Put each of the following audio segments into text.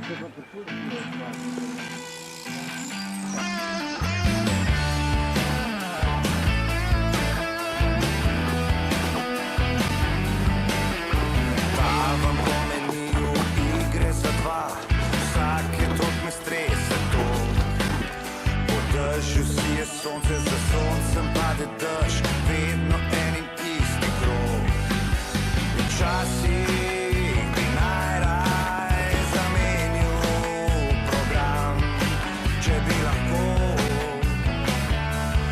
Plavam po meniju igre za dva, vsake toliko me strese to. Po dežju sije sonce, za soncem pade dež, vedno en in isti krog. Včasih bi najraje zamenil program, če bi lahko.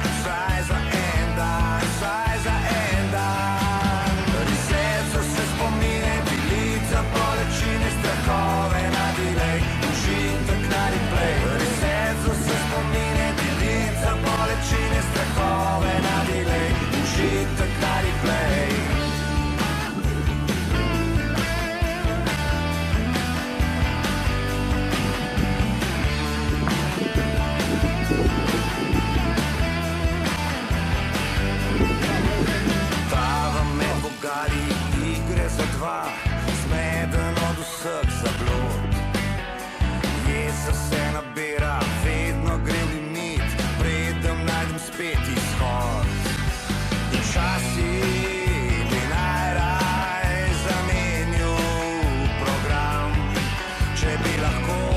Vsaj za en dan, vsaj za en dan. Riseco se spomine, bilica bolečine, strahove na delay, užitek na replay. Riseco se spomine, bilica bolečine, strahove na delay, užitek na replay. Plavam med vogali igre za dva, zmeden od vseh zablod. Jeza se nabira, vedno gre v limit, preden najdem spet izhod. Včasih bi najraje zamenil program, če bi lahko.